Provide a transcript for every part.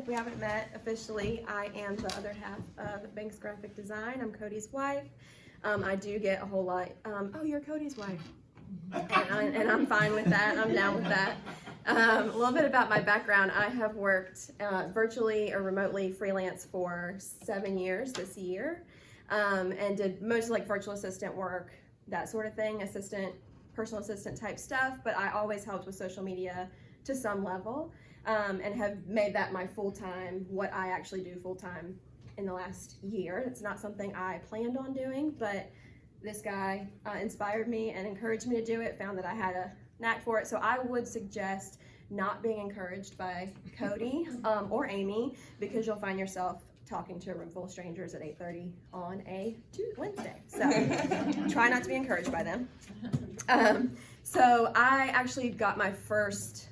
If we haven't met officially, I am the other half of Banks Graphic Design. I'm Cody's wife. I do get a whole lot, oh, you're Cody's wife. And I'm fine with that. I'm down with that. A little bit about my background. I have worked virtually or remotely freelance for 7 years this year, and did mostly like virtual assistant work, that sort of thing, personal assistant type stuff, but I always helped with social media to some level, and have made that my full-time, what I actually do full-time in the last year. It's not something I planned on doing, but this guy inspired me and encouraged me to do it, found that I had a knack for it. So I would suggest not being encouraged by Cody or Amy, because you'll find yourself talking to a room full of strangers at 8:30 on a Wednesday. So try not to be encouraged by them. So I actually got my first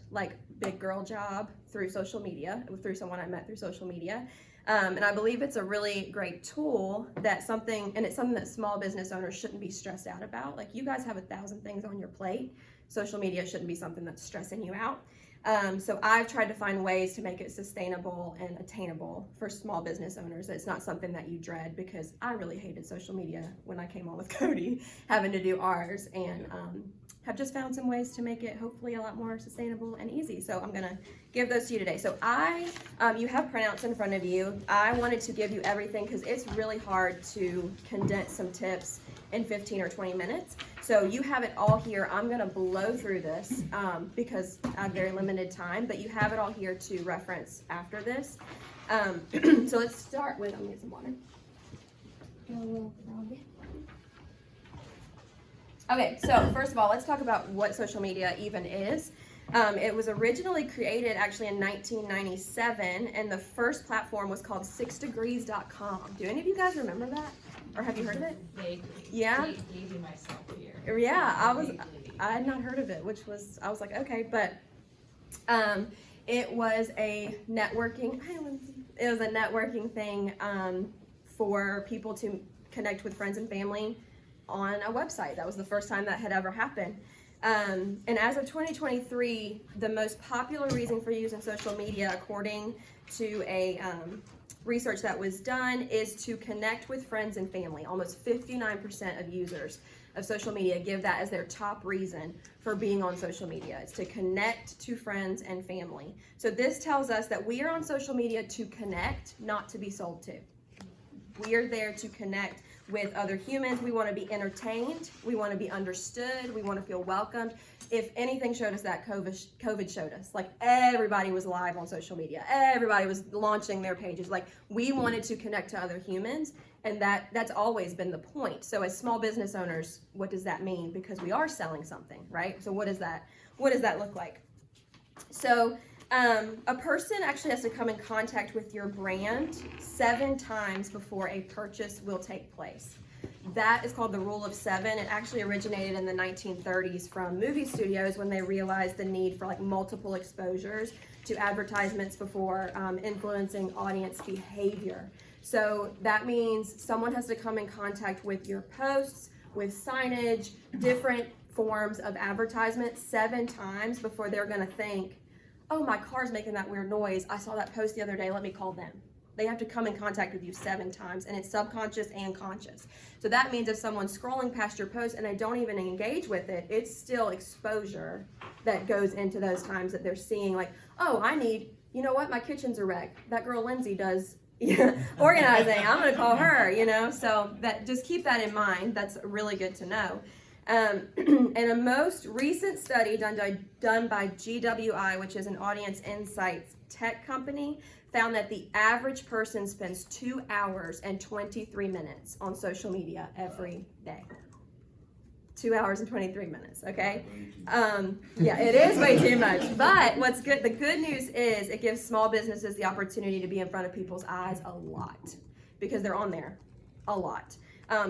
big girl job through social media, through someone I met through social media. And I believe it's a really great tool and it's something that small business owners shouldn't be stressed out about. Like, you guys have 1,000 things on your plate. Social media shouldn't be something that's stressing you out. So I've tried to find ways to make it sustainable and attainable for small business owners. It's not something that you dread, because I really hated social media when I came on with Cody, having to do ours, and have just found some ways to make it hopefully a lot more sustainable and easy. So I'm gonna give those to you today. So you have printouts in front of you. I wanted to give you everything because it's really hard to condense some tips in 15 or 20 minutes. So you have it all here. I'm gonna blow through this because I have very limited time, but you have it all here to reference after this. So let's start with, I'm gonna get some water. Okay, so first of all, let's talk about what social media even is. It was originally created actually in 1997, and the first platform was called 6degrees.com. Do any of you guys remember that? Or have you heard of it? Vaguely. Yeah? Dating myself here. Yeah, I had not heard of it, I was like, okay, but it was a networking thing for people to connect with friends and family on a website. That was the first time that had ever happened. And as of 2023, the most popular reason for using social media, according to a research that was done, is to connect with friends and family. Almost 59% of users of social media give that as their top reason for being on social media. It's to connect to friends and family. So this tells us that we are on social media to connect, not to be sold to. We are there to connect with other humans. We want to be entertained. We want to be understood. We want to feel welcomed. If anything showed us that, COVID showed us. Like, everybody was live on social media. Everybody was launching their pages. Like, we wanted to connect to other humans, and that's always been the point. So as small business owners, what does that mean? Because we are selling something, right? So what does that look like? So a person actually has to come in contact with your brand 7 times before a purchase will take place. That is called the rule of 7. It actually originated in the 1930s from movie studios, when they realized the need for multiple exposures to advertisements before influencing audience behavior. So that means someone has to come in contact with your posts, with signage, different forms of advertisement 7 times before they're going to think, oh, my car's making that weird noise. I saw that post the other day. Let me call them. They have to come in contact with you 7 times, and it's subconscious and conscious. So that means if someone's scrolling past your post and they don't even engage with it, it's still exposure that goes into those times that they're seeing, like, oh, you know what? My kitchen's a wreck. That girl Lindsay does organizing. I'm going to call her, So just keep that in mind. That's really good to know. And a most recent study done by GWI, which is an audience insights tech company, found that the average person spends 2 hours and 23 minutes on social media every day. 2 hours and 23 minutes, okay? Yeah, it is way too much. But the good news is it gives small businesses the opportunity to be in front of people's eyes a lot, because they're on there a lot.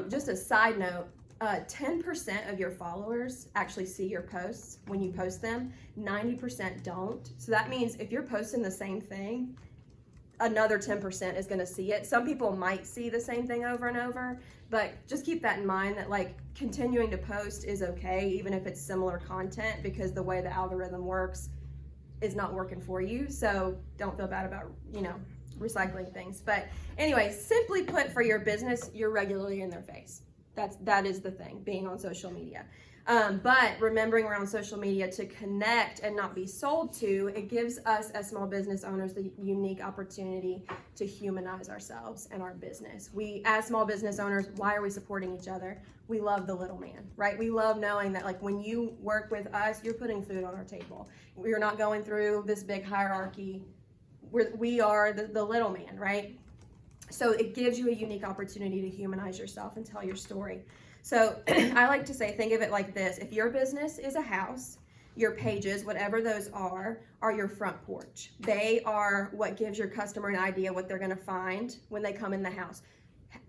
Just a side note, 10% of your followers actually see your posts when you post them. 90% don't. So that means if you're posting the same thing, another 10% is going to see it. Some people might see the same thing over and over, but just keep that in mind, that continuing to post is okay, even if it's similar content, because the way the algorithm works, is not working for you. So don't feel bad about, recycling things. But anyway, simply put, for your business, you're regularly in their face. That is the thing, being on social media. But remembering around social media to connect and not be sold to, it gives us as small business owners the unique opportunity to humanize ourselves and our business. We, as small business owners, why are we supporting each other? We love the little man, right? We love knowing that, like, when you work with us, you're putting food on our table. We're not going through this big hierarchy. We are the little man, right? So it gives you a unique opportunity to humanize yourself and tell your story. So I like to say, think of it like this. If your business is a house, your pages, whatever those are your front porch. They are what gives your customer an idea what they're going to find when they come in the house.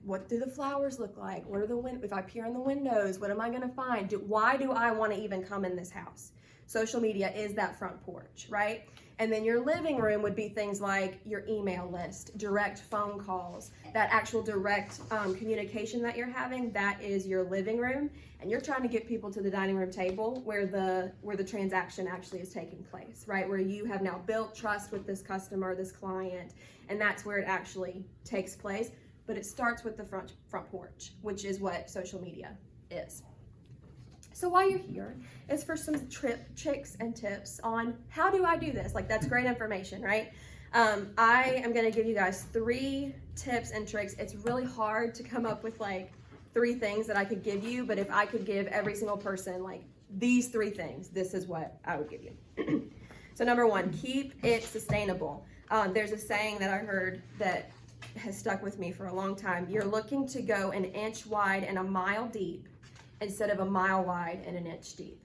What do the flowers look like? What are if I peer in the windows, what am I going to find? Why do I want to even come in this house? Social media is that front porch, right? And then your living room would be things like your email list, direct phone calls, that actual direct communication that you're having. That is your living room, and you're trying to get people to the dining room table where the transaction actually is taking place, right? Where you have now built trust with this customer, this client, and that's where it actually takes place. But it starts with the front porch, which is what social media is. So while you're here, it's for some tricks and tips on how do I do this? Like, that's great information, right? I am going to give you guys 3 tips and tricks. It's really hard to come up with like 3 things that I could give you, but if I could give every single person like these 3 things, this is what I would give you. So number 1, keep it sustainable. There's a saying that I heard that has stuck with me for a long time. You're looking to go an inch wide and a mile deep instead of a mile wide and an inch deep.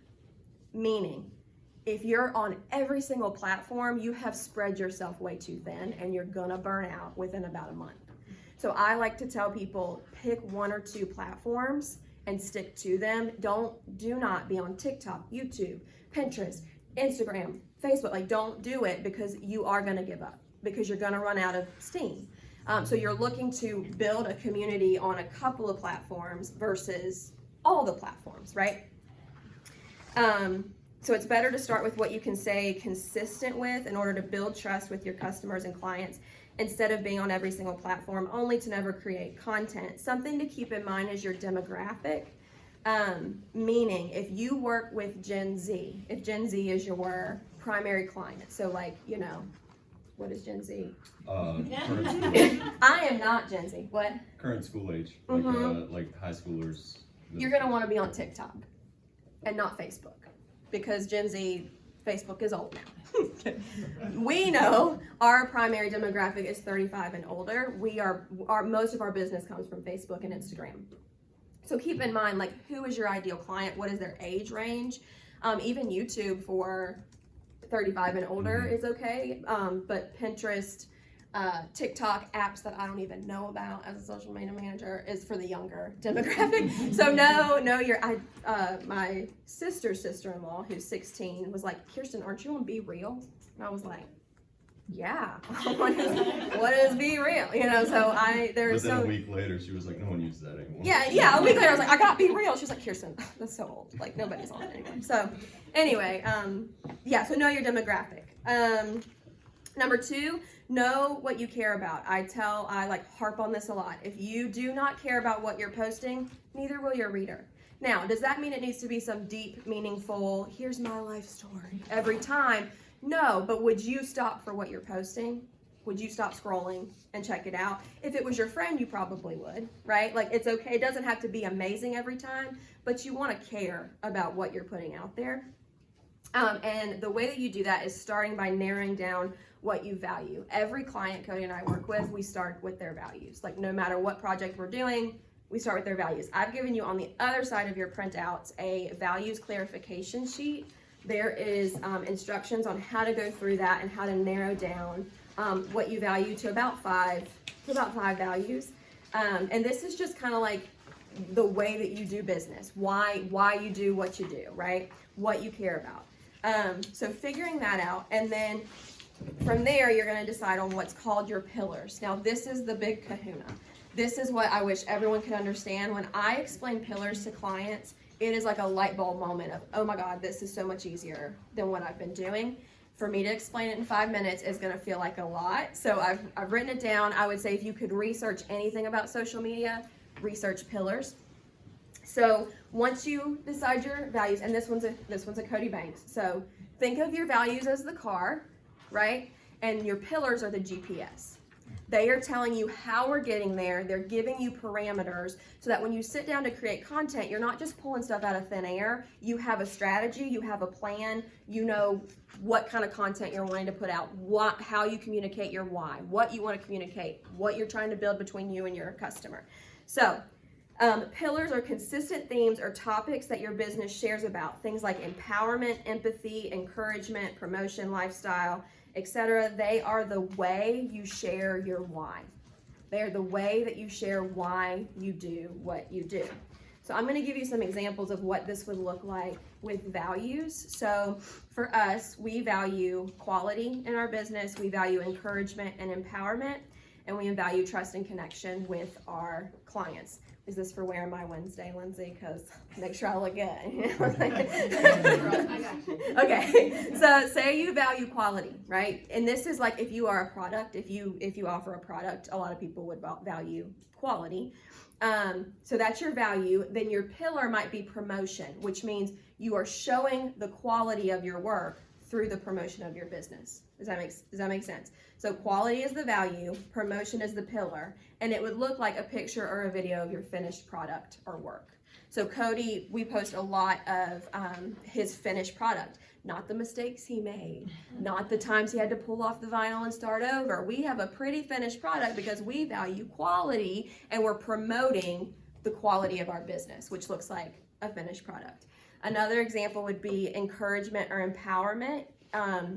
Meaning, if you're on every single platform, you have spread yourself way too thin and you're gonna burn out within about a month. So I like to tell people, pick 1 or 2 platforms and stick to them. Do not be on TikTok, YouTube, Pinterest, Instagram, Facebook. Like, don't do it, because you are gonna give up, because you're gonna run out of steam. So you're looking to build a community on a couple of platforms versus all the platforms, right? So it's better to start with what you can stay consistent with in order to build trust with your customers and clients, instead of being on every single platform only to never create content. Something to keep in mind is your demographic. Meaning, if you work with Gen Z, if Gen Z is your primary client, so like, what is Gen Z? Current school age. I am not Gen Z. What? Current school age, like high schoolers. You're gonna want to be on TikTok and not Facebook, because Gen Z, Facebook is old now. We know our primary demographic is 35 and older. Most of our business comes from Facebook and Instagram. So keep in mind, like, who is your ideal client? What is their age range? Even YouTube for 35 and older is okay, but Pinterest, TikTok, apps that I don't even know about as a social media manager, is for the younger demographic. So my sister-in-law, who's 16, was like, Kirsten, aren't you on Be Real? And I was like, yeah. what is Be Real? But then a week later, she was like, no one uses that anymore. Yeah. A week later, I was like, I got Be Real. She was like, Kirsten, that's so old. Like, nobody's on it anymore. So anyway, so know your demographic. Number 2, know what you care about. I harp on this a lot. If you do not care about what you're posting, neither will your reader. Now, does that mean it needs to be some deep, meaningful, here's my life story every time? No, but would you stop for what you're posting? Would you stop scrolling and check it out? If it was your friend, you probably would, right? Like, it's okay. It doesn't have to be amazing every time, but you want to care about what you're putting out there. And the way that you do that is starting by narrowing down what you value. Every client Cody and I work with, we start with their values. Like, no matter what project we're doing, we start with their values. I've given you on the other side of your printouts a values clarification sheet. There is instructions on how to go through that and how to narrow down what you value to about 5 values. And this is just kind of like the way that you do business, why you do what you do, right? What you care about. So figuring that out, and then from there, you're going to decide on what's called your pillars. Now, this is the big kahuna. This is what I wish everyone could understand. When I explain pillars to clients, it is like a light bulb moment of, oh my God, this is so much easier than what I've been doing. For me to explain it in 5 minutes is going to feel like a lot. So I've written it down. I would say if you could research anything about social media, research pillars. So once you decide your values, and this one's a Cody Banks. So think of your values as the car, right? And your pillars are the GPS. They are telling you how we're getting there. They're giving you parameters so that when you sit down to create content, you're not just pulling stuff out of thin air. You have a strategy, you have a plan, you know what kind of content you're wanting to put out, how you communicate your why, what you want to communicate, what you're trying to build between you and your customer. So pillars are consistent themes or topics that your business shares about. Things like empowerment, empathy, encouragement, promotion, lifestyle, etc. They are the way you share your why. They are the way that you share why you do what you do. So I'm going to give you some examples of what this would look like with values. So for us, we value quality in our business. We value encouragement and empowerment, and we value trust and connection with our clients. Is this for Wear My Wednesday, Lindsay? Because make sure I look good. Okay, so say you value quality, right? And this is like if you are a product, if you offer a product, a lot of people would value quality. So that's your value. Then your pillar might be promotion, which means you are showing the quality of your work through the promotion of your business. Does that make sense? So quality is the value, promotion is the pillar, and it would look like a picture or a video of your finished product or work. So Cody, we post a lot of his finished product, not the mistakes he made, not the times he had to pull off the vinyl and start over. We have a pretty finished product because we value quality and we're promoting the quality of our business, which looks like a finished product. Another example would be encouragement or empowerment.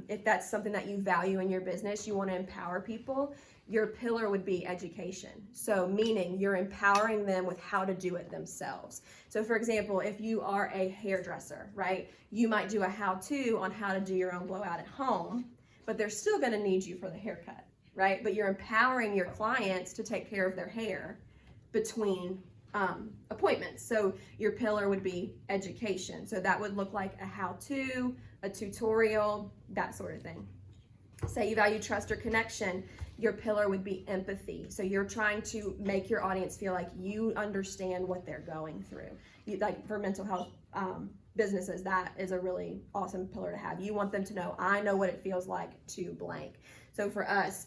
If that's something that you value in your business, you want to empower people, your pillar would be education. So meaning you're empowering them with how to do it themselves. So for example, if you are a hairdresser, right, you might do a how-to on how to do your own blowout at home, but they're still going to need you for the haircut, right? But you're empowering your clients to take care of their hair between appointments. So your pillar would be education. So that would look like a how-to, a tutorial, that sort of thing. Say you value trust or connection, your pillar would be empathy. So you're trying to make your audience feel like you understand what they're going through. Like for mental health businesses, that is a really awesome pillar to have. You want them to know, I know what it feels like to blank. So for us,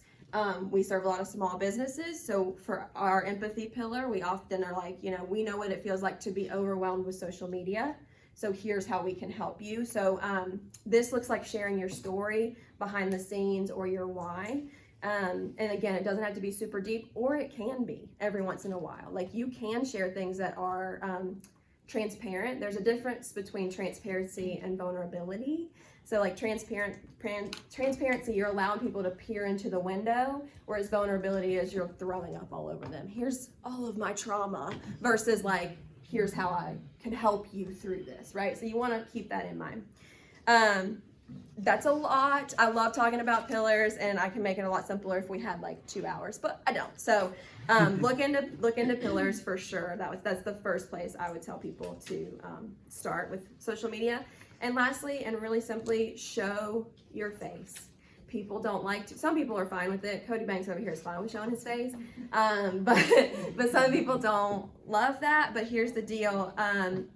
we serve a lot of small businesses. So for our empathy pillar, we often are like, we know what it feels like to be overwhelmed with social media. So here's how we can help you. So this looks like sharing your story behind the scenes or your why. And again, it doesn't have to be super deep, or it can be every once in a while. Like you can share things that are transparent. There's a difference between transparency and vulnerability. So like transparency, you're allowing people to peer into the window, whereas vulnerability is you're throwing up all over them. Here's all of my trauma versus like, here's how I can help you through this, right? So you want to keep that in mind. That's a lot. I love talking about pillars, and I can make it a lot simpler if we had like 2 hours, but I don't. So look into pillars for sure. That's the first place I would tell people to start with social media. And lastly, and really simply, show your face. People don't like to, some people are fine with it. Cody Banks over here is fine with showing his face. But some people don't love that. But here's the deal.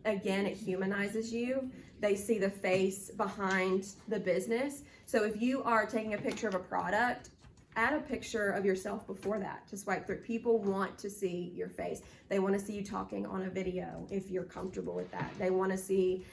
Again, it humanizes you. They see the face behind the business. So if you are taking a picture of a product, add a picture of yourself before that to swipe through. People want to see your face. They want to see you talking on a video if you're comfortable with that. They want to see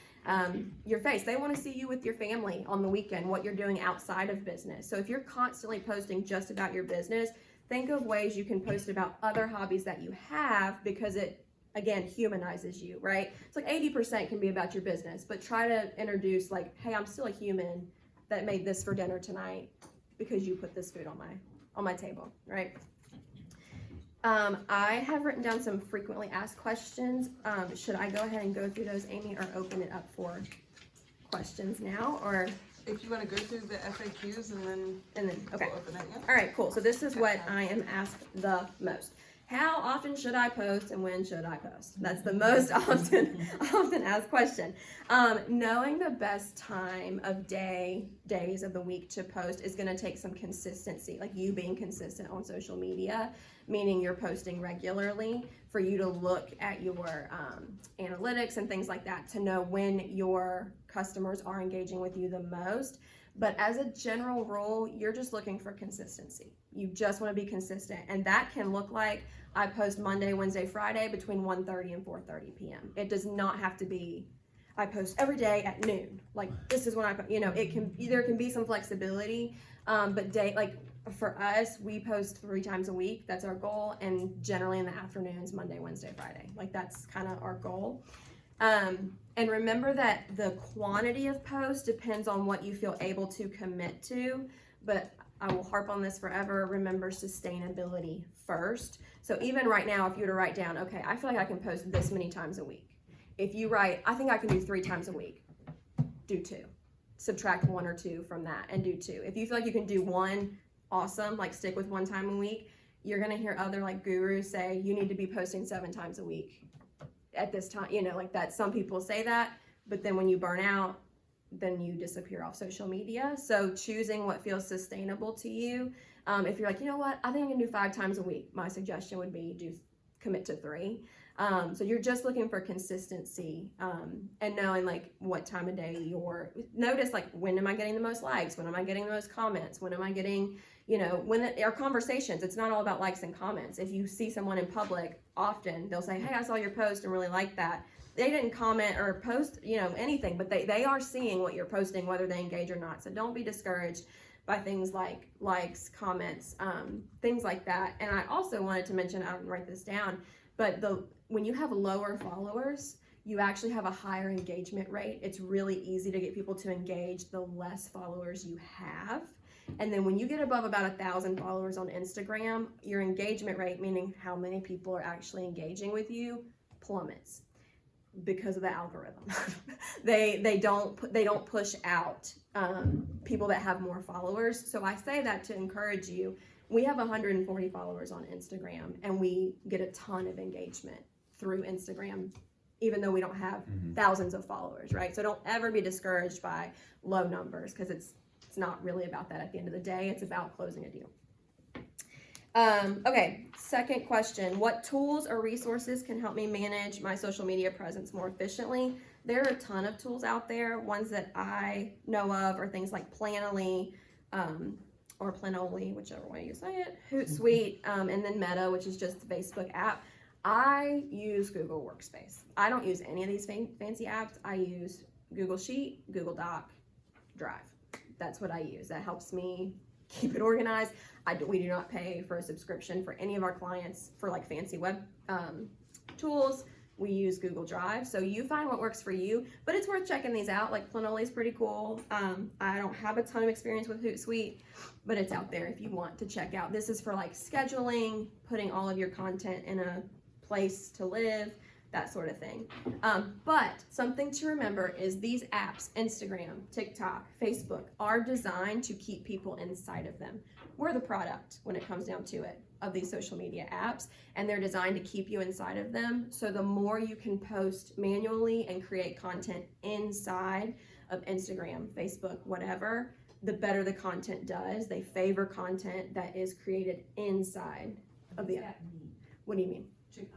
your face. They want to see you with your family on the weekend, what you're doing outside of business. So if you're constantly posting just about your business, think of ways you can post about other hobbies that you have, because it, again, humanizes you, right? It's like 80% can be about your business, but try to introduce like, hey, I'm still a human that made this for dinner tonight because you put this food on my table, right? I have written down some frequently asked questions. Should I go ahead and go through those, Amy, or open it up for questions now, or? If you want to go through the FAQs and then Okay. we'll open it. Yeah. All right, cool. So this is what I am asked the most. How often should I post and when should I post? That's the most often asked question. Knowing the best time of days of the week to post is going to take some consistency, like you being consistent on social media, meaning you're posting regularly, for you to look at your analytics and things like that to know when your customers are engaging with you the most. But as a general rule, you're just looking for consistency. You just want to be consistent. And that can look like I post Monday, Wednesday, Friday between 1:30 and 4:30 p.m. It does not have to be I post every day at noon. Like this is when I, there can be some flexibility. But for us, we post 3 times a week. That's our goal. And generally in the afternoons, Monday, Wednesday, Friday. Like that's kind of our goal. And remember that the quantity of posts depends on what you feel able to commit to, but I will harp on this forever. Remember sustainability first. So even right now, if you were to write down, okay, I feel like I can post this many times a week. If you write, I think I can do 3 times a week, do 2. Subtract 1 or 2 from that and do 2. If you feel like you can do 1, awesome, like stick with 1 time a week. You're gonna hear other like gurus say you need to be posting 7 times a week at this time, like that. Some people say that, but then when you burn out, then you disappear off social media. So choosing what feels sustainable to you. If you're like, you know what, I think I can do 5 times a week, my suggestion would be commit to 3. So you're just looking for consistency, and knowing like what time of day notice like when am I getting the most likes, when am I getting the most comments, when am I getting, our conversations, it's not all about likes and comments. If you see someone in public, often they'll say, hey, I saw your post and really liked that. They didn't comment or post, anything, but they are seeing what you're posting, whether they engage or not. So don't be discouraged by things like likes, comments, things like that. And I also wanted to mention, I didn't write this down, but when you have lower followers, you actually have a higher engagement rate. It's really easy to get people to engage the less followers you have. And then when you get above about 1,000 followers on Instagram, your engagement rate, meaning how many people are actually engaging with you, plummets because of the algorithm. They don't push out people that have more followers. So I say that to encourage you. We have 140 followers on Instagram, and we get a ton of engagement through Instagram, even though we don't have thousands of followers, right? So don't ever be discouraged by low numbers, because it's not really about that at the end of the day. It's about closing a deal. Okay, second question. What tools or resources can help me manage my social media presence more efficiently? There are a ton of tools out there. Ones that I know of are things like Planoly, or Planoly, whichever way you say it, Hootsuite, and then Meta, which is just the Facebook app. I use Google Workspace. I don't use any of these fancy apps. I use Google Sheet, Google Doc, Drive. That's what I use. That helps me keep it organized. We do not pay for a subscription for any of our clients for like fancy web tools. We use Google Drive. So you find what works for you, but it's worth checking these out. Like Planoly is pretty cool. I don't have a ton of experience with Hootsuite, but it's out there if you want to check out. This is for like scheduling, putting all of your content in a place to live, that sort of thing. But something to remember is these apps, Instagram, TikTok, Facebook, are designed to keep people inside of them. We're the product when it comes down to it of these social media apps, and they're designed to keep you inside of them. So the more you can post manually and create content inside of Instagram, Facebook, whatever, the better the content does. They favor content that is created inside of the app. What do you mean?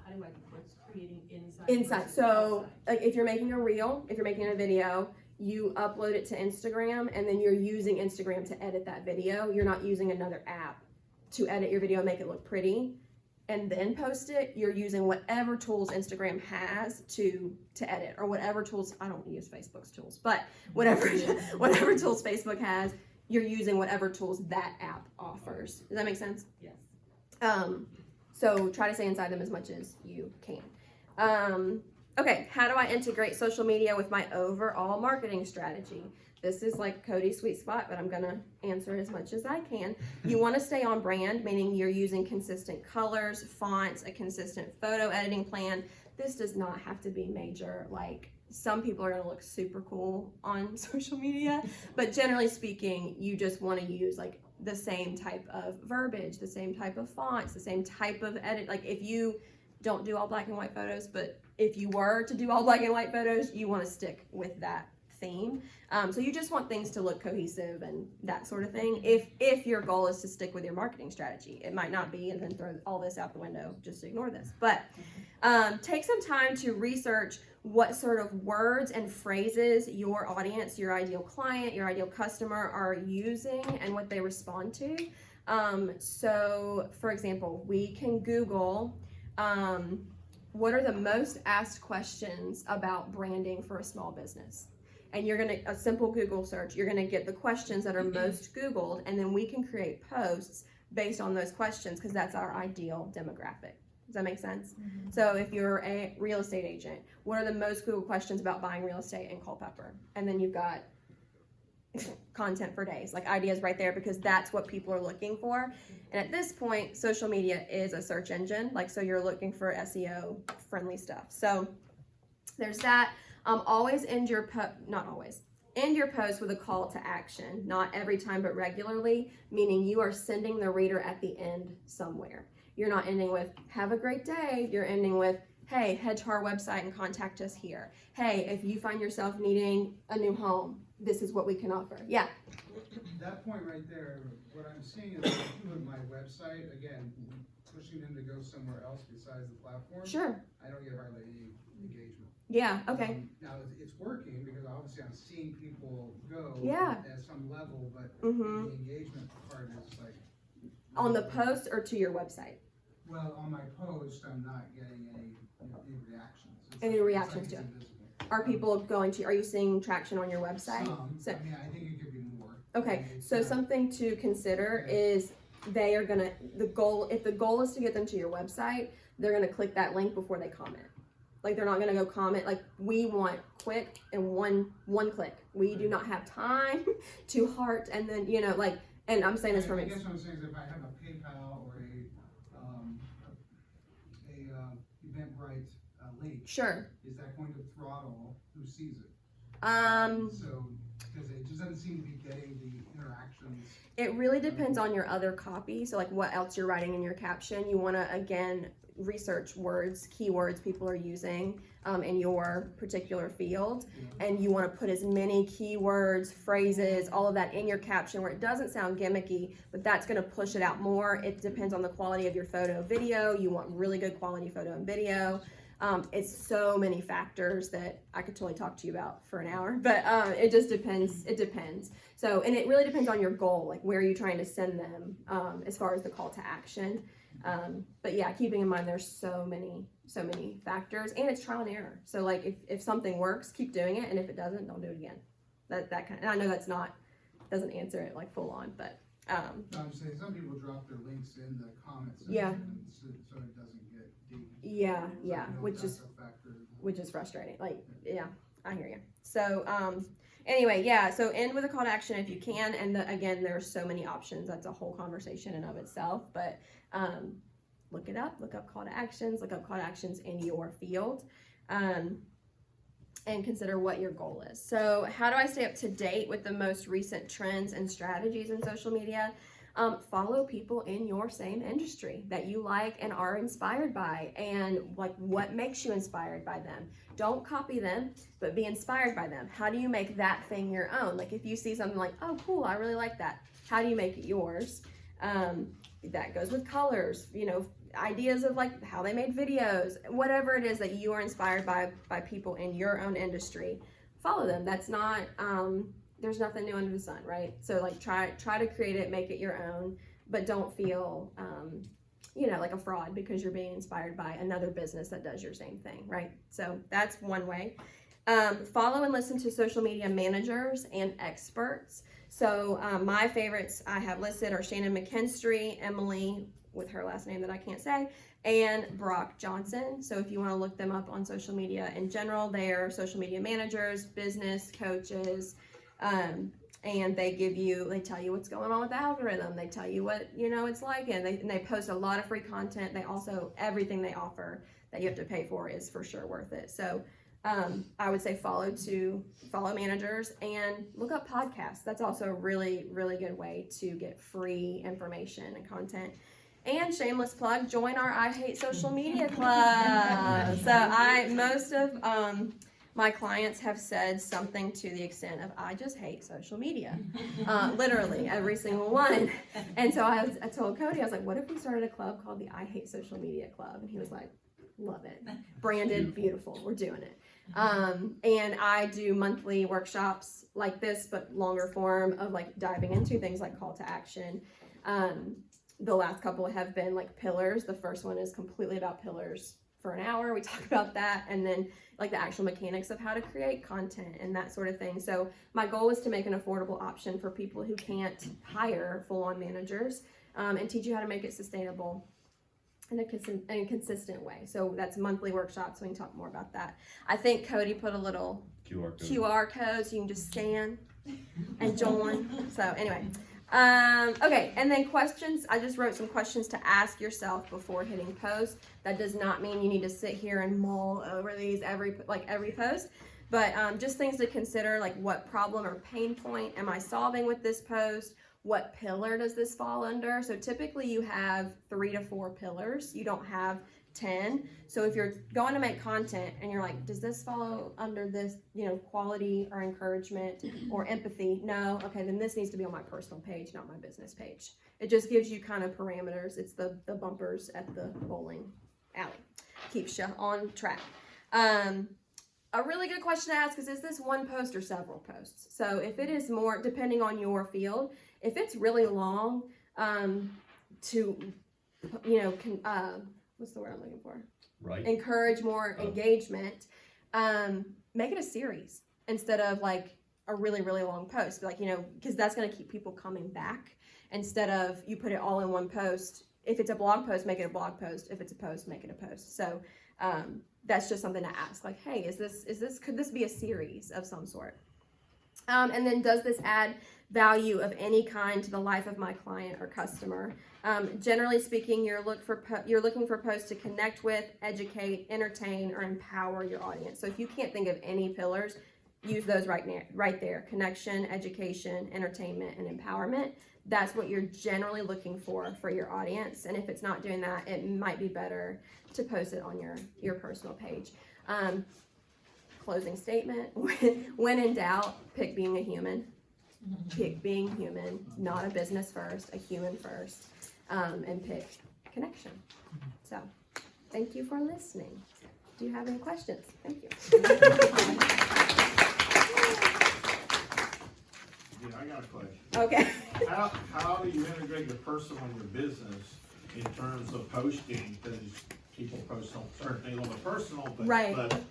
How do I, what's creating inside? Inside. So like if you're making a reel, if you're making a video, you upload it to Instagram, and then you're using Instagram to edit that video. You're not using another app to edit your video and make it look pretty and then post it. You're using whatever tools Instagram has to edit, or whatever tools, I don't use Facebook's tools, but whatever tools Facebook has, you're using whatever tools that app offers. Does that make sense? Yes. So try to stay inside them as much as you can. Okay, how do I integrate social media with my overall marketing strategy? This is like Cody's sweet spot, but I'm gonna answer as much as I can. You wanna stay on brand, meaning you're using consistent colors, fonts, a consistent photo editing plan. This does not have to be major. Like, some people are gonna look super cool on social media, but generally speaking, you just wanna use like the same type of verbiage, the same type of fonts, the same type of edit. Like if you don't do all black and white photos, but if you were to do all black and white photos, you want to stick with that theme. So you just want things to look cohesive and that sort of thing. If your goal is to stick with your marketing strategy, it might not be, and then throw all this out the window, just ignore this. But take some time to research what sort of words and phrases your audience, your ideal client, your ideal customer are using and what they respond to. So for example, we can Google, what are the most asked questions about branding for a small business? And you're gonna, a simple Google search, you're gonna get the questions that are most Googled, and then we can create posts based on those questions because that's our ideal demographic. Does that make sense? Mm-hmm. So if you're a real estate agent, what are the most Googled questions about buying real estate in Culpeper? And then you've got content for days, like ideas right there, because that's what people are looking for. And at this point, social media is a search engine, like, so you're looking for SEO friendly stuff. So there's that. Always end your not always end your post with a call to action, not every time but regularly, meaning you are sending the reader at the end somewhere. You're not ending with have a great day. You're ending with, hey, head to our website and contact us here. Hey, if you find yourself needing a new home, this is what we can offer. Yeah. That point right there, what I'm seeing is with my website, again, pushing them to go somewhere else besides the platform. Sure. I don't get hardly any engagement. Yeah, okay. Now, it's working because obviously I'm seeing people go Yeah. at some level, but Mm-hmm. the engagement part is like... On the post or to your website? Well, on my post, I'm not getting any reactions. Any reactions to it's it? invisible. Are people going to, are you seeing traction on your website? Some, So- I mean, I think it could be more. Okay, It's so not- something to consider is they are gonna, if the goal is to get them to your website, they're gonna click that link before they comment. Like they're not gonna go comment, like we want quick and one click. We do not have time to heart and then, like, and I'm saying this from I guess what I'm saying is if I have a PayPal or a Eventbrite link, Sure. is that going to throttle who sees it? So because it just doesn't seem to be getting the interactions. it really depends on your other copy. So like what else you're writing in your caption. You wanna, again, research words, keywords people are using in your particular field, and you want to put as many keywords, phrases, all of that in your caption where it doesn't sound gimmicky, but that's going to push it out more. It depends on the quality of your photo, video. You want really good quality photo and video. It's so many factors that I could totally talk to you about for an hour, but it just depends. It depends. So, and it really depends on your goal, like where are you trying to send them as far as the call to action. But yeah, keeping in mind there's so many factors, and it's trial and error. So like if something works, keep doing it, and if it doesn't, don't do it again. That kind of, and I know that's not, doesn't answer it like full on, but No, I'm saying some people drop their links in the comments section, Yeah. so it doesn't get deep. yeah, So I know which that's is a factor. which is frustrating. Like, yeah, I hear you. So, anyway, yeah, so end with a call to action if you can. And again, there's so many options. That's a whole conversation in of itself. But look it up. Look up call to actions. Look up call to actions in your field. And consider what your goal is. So how do I stay up to date with the most recent trends and strategies in social media? Follow people in your same industry that you like and are inspired by, and like what makes you inspired by them. Don't copy them, but be inspired by them. How do you make that thing your own? Like if you see something like, oh cool, I really like that. How do you make it yours? That goes with colors, ideas of like how they made videos, whatever it is that you are inspired by people in your own industry. Follow them. That's not, there's nothing new under the sun, right? So like try to create it, make it your own, but don't feel, like a fraud because you're being inspired by another business that does your same thing, right? So that's one way. Follow and listen to social media managers and experts. So my favorites I have listed are Shannon McKinstry, Emily with her last name that I can't say, and Brock Johnson. So if you want to look them up on social media in general, they are social media managers, business coaches, and they tell you what's going on with the algorithm. They tell you what, it's like, and they post a lot of free content. They also, everything they offer that you have to pay for is for sure worth it. So I would say follow managers and look up podcasts. That's also a really, really good way to get free information and content. And shameless plug, join our I Hate Social Media Club. So most of my clients have said something to the extent of, I just hate social media. Literally, every single one. And so I told Cody, I was like, what if we started a club called the I Hate Social Media Club? And he was like, love it. Branded, beautiful. We're doing it. And I do monthly workshops like this, but longer form of like diving into things like call to action. The last couple have been like pillars. The first one is completely about pillars for an hour. We talk about that, and then like the actual mechanics of how to create content and that sort of thing. So my goal is to make an affordable option for people who can't hire full-on managers, and teach you how to make it sustainable in a consistent way. So that's monthly workshops. We can talk more about that. I think Cody put a little QR code so you can just scan and join. So anyway, okay, and then questions. I just wrote some questions to ask yourself before hitting post. That does not mean you need to sit here and mull over these every post, but just things to consider, like what problem or pain point am I solving with this post? What pillar does this fall under? So typically you have 3 to 4 pillars. You don't have 10. So if you're going to make content and you're like, does this fall under this, quality or encouragement or empathy? No. Okay, then this needs to be on my personal page, not my business page. It just gives you kind of parameters. It's the bumpers at the bowling alley. Keeps you on track. A really good question to ask is this one post or several posts? So if it is more, depending on your field, if it's really long, what's the word I'm looking for? Right. Encourage more engagement. Make it a series instead of like a really, really long post. Like, because that's going to keep people coming back instead of you put it all in one post. If it's a blog post, make it a blog post. If it's a post, make it a post. So that's just something to ask. Like, hey, could this be a series of some sort? And then does this add value of any kind to the life of my client or customer? Generally speaking, you're looking for posts to connect with, educate, entertain, or empower your audience. So if you can't think of any pillars, use those right there. Connection, education, entertainment, and empowerment. That's what you're generally looking for your audience. And if it's not doing that, it might be better to post it on your personal page. Closing statement, when in doubt, pick being a human. Pick being human, not a business first, a human first, and pick connection. So, thank you for listening. Do you have any questions? Thank you. Yeah, I got a question. Okay. How do you integrate your personal and your business in terms of posting? Because people post on certain things on the personal, but, Right. but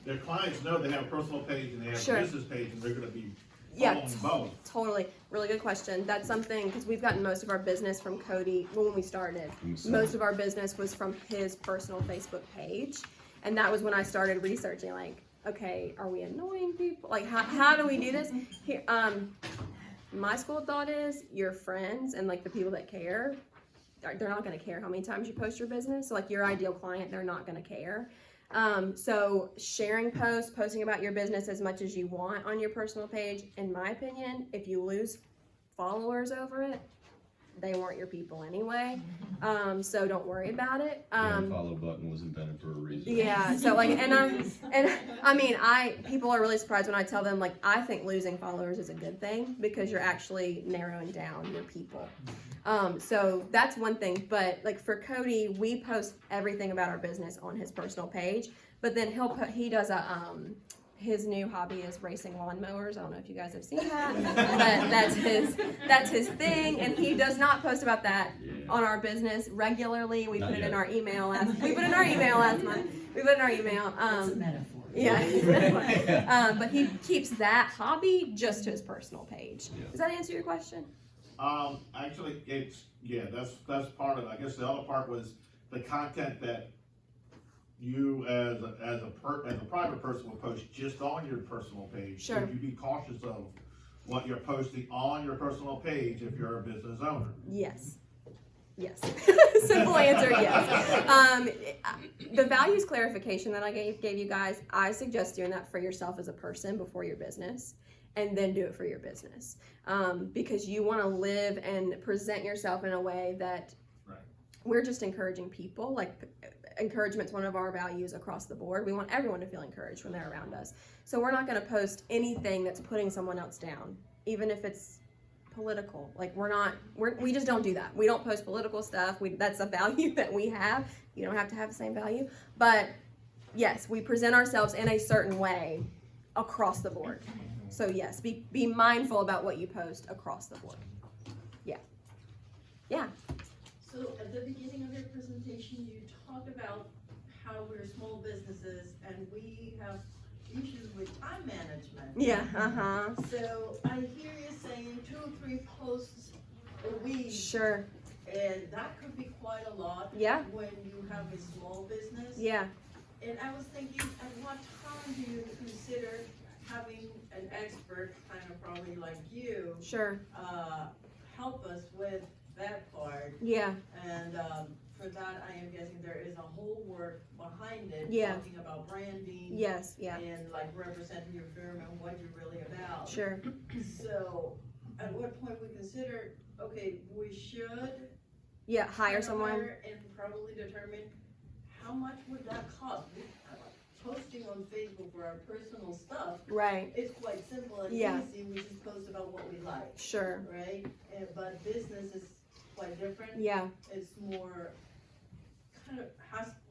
their clients know they have a personal page and they have Sure. a business page, and they're going to be Yeah, following both. totally. Really good question. That's something, because we've gotten most of our business from Cody when we started. Most of our business was from his personal Facebook page. And that was when I started researching, like, okay, are we annoying people? Like, how do we do this? Here, my school of thought is your friends and like the people that care, they're not going to care how many times you post your business. So like your ideal client, they're not going to care. So sharing posts, posting about your business as much as you want on your personal page, in my opinion, if you lose followers over it, they weren't your people anyway. So don't worry about it. The unfollow button was invented for a reason. Yeah, so like, people are really surprised when I tell them, like, I think losing followers is a good thing because you're actually narrowing down your people. So that's one thing, but like for Cody, we post everything about our business on his personal page, but then he does his new hobby is racing lawnmowers. I don't know if you guys have seen that, but that's his thing, and he does not post about that on our business regularly. We put it in our email last month. We put it in our email. It's a metaphor. Yeah. But he keeps that hobby just to his personal page. Yeah. Does that answer your question? Actually, that's part of it. I guess the other part was the content that you as a private person will post just on your personal page. Sure. Should you be cautious of what you're posting on your personal page if you're a business owner? Yes. Simple answer, yes. The values clarification that I gave you guys, I suggest doing that for yourself as a person before your business, and then do it for your business. Because you want to live and present yourself in a way that Right. we're just encouraging people. Like, encouragement's one of our values across the board. We want everyone to feel encouraged when they're around us. So we're not going to post anything that's putting someone else down, even if it's political. Like, we just don't do that. We don't post political stuff. That's a value that we have. You don't have to have the same value, but yes, we present ourselves in a certain way across the board. So yes, be mindful about what you post across the board. Yeah. So at the beginning of your presentation, you talked about how we're small businesses and we have issues with time management. Yeah. So I hear you saying 2 or 3 posts a week, Sure. and that could be quite a lot. Yeah. When you have a small business. Yeah. And I was thinking, at what time do you consider having an expert, kind of probably like you, Sure. help us with that part? Yeah. And for that, I am guessing there is a whole work behind it. Yeah. Talking about branding. Yes. Yeah. And like representing your firm and what you're really about. Sure. So, at what point we consider, okay, we should Yeah. Hire someone. and probably determine how much would that cost? Posting on Facebook for our personal stuff, Right. it's quite simple and Yeah. easy. We just post about what we like, Sure. right? But business is quite different. Yeah. It's more kind of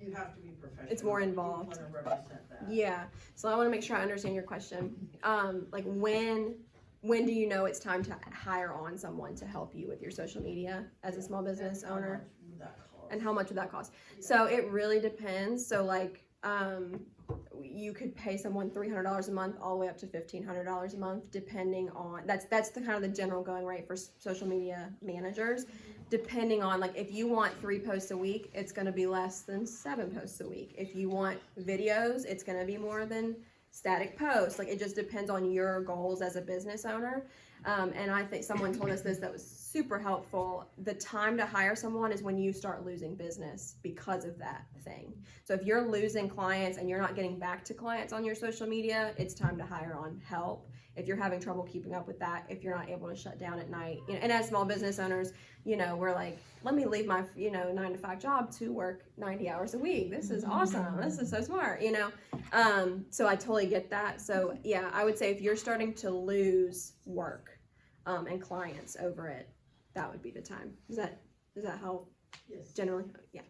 you have to be professional. It's more involved. You want to represent that. Yeah. So I want to make sure I understand your question. Like, when do you know it's time to hire on someone to help you with your social media as a small business And owner? How much would that cost? And how much would that cost? Yeah. So it really depends. So like, you could pay someone $300 a month all the way up to $1,500 a month, depending on, that's the kind of the general going rate for social media managers. Depending on, like, if you want 3 posts a week, it's going to be less than 7 posts a week. If you want videos, it's going to be more than static posts. Like, it just depends on your goals as a business owner. And I think someone told us this that was super helpful. The time to hire someone is when you start losing business because of that thing. So if you're losing clients and you're not getting back to clients on your social media, it's time to hire on help. If you're having trouble keeping up with that, if you're not able to shut down at night, and as small business owners, we're like, let me leave my 9 to 5 job to work 90 hours a week. This is awesome. This is so smart, So I totally get that. So yeah, I would say if you're starting to lose work and clients over it, that would be the time. Does that help Yes. generally? Yeah.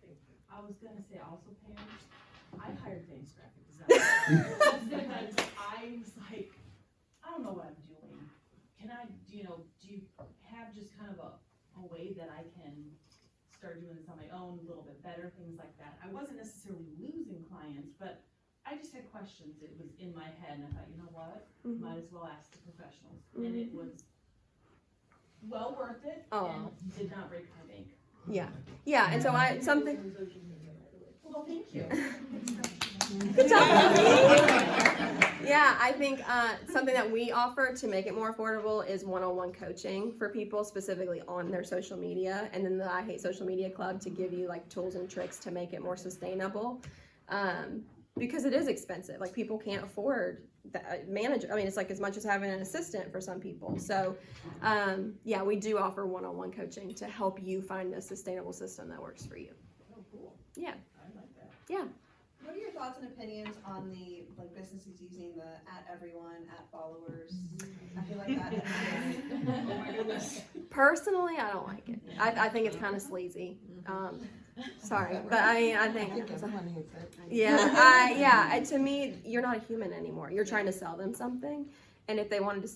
I was gonna say also, Pam, I hired Thanks Graphic Design. Because I was like, I don't know what I'm doing. Can I, do you have just kind of a way that I can start doing this on my own a little bit better, things like that? I wasn't necessarily losing clients, but I just had questions. It was in my head, and I thought, you know what? Might as well ask the professionals. And it was well worth it, and did not break my bank. Yeah. And so something. Well, thank you. Good job, Yeah, I think something that we offer to make it more affordable is one-on-one coaching for people specifically on their social media, and then the I Hate Social Media Club to give you like tools and tricks to make it more sustainable. Because it is expensive. Like, people can't afford that manager. I mean, it's like as much as having an assistant for some people. So, yeah, we do offer one-on-one coaching to help you find a sustainable system that works for you. Oh, cool. Yeah. I like that. Yeah. What are your thoughts and opinions on the businesses using the @everyone, @followers? I feel like that. Oh my goodness. Personally, I don't like it. I think it's kind of sleazy. Sorry, but I think. Yeah. To me, you're not a human anymore. You're trying to sell them something, and if they wanted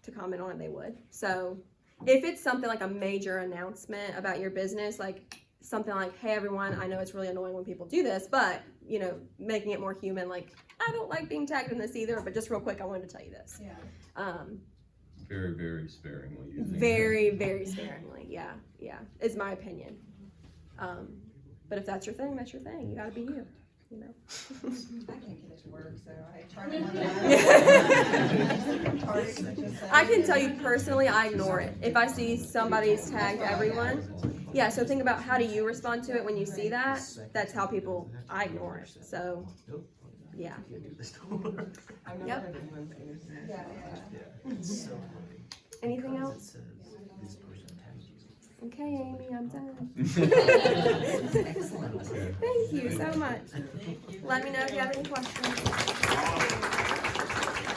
to comment on it, they would. So, if it's something like a major announcement about your business, like something like, "Hey, everyone, I know it's really annoying when people do this, but making it more human, like, I don't like being tagged in this either, but just real quick, I wanted to tell you this." Yeah. Very, very sparingly using. Very, very sparingly. Yeah, is my opinion. But if that's your thing, that's your thing. You gotta be you. I can't get it to work, so I try to I can tell you personally, I ignore it. If I see somebody's tagged everyone, Yeah, so think about how do you respond to it when you see that? That's how people, I ignore it, so, yeah. Yep. Anything else? Okay, Amy, I'm done. Thank you so much. Let me know if you have any questions.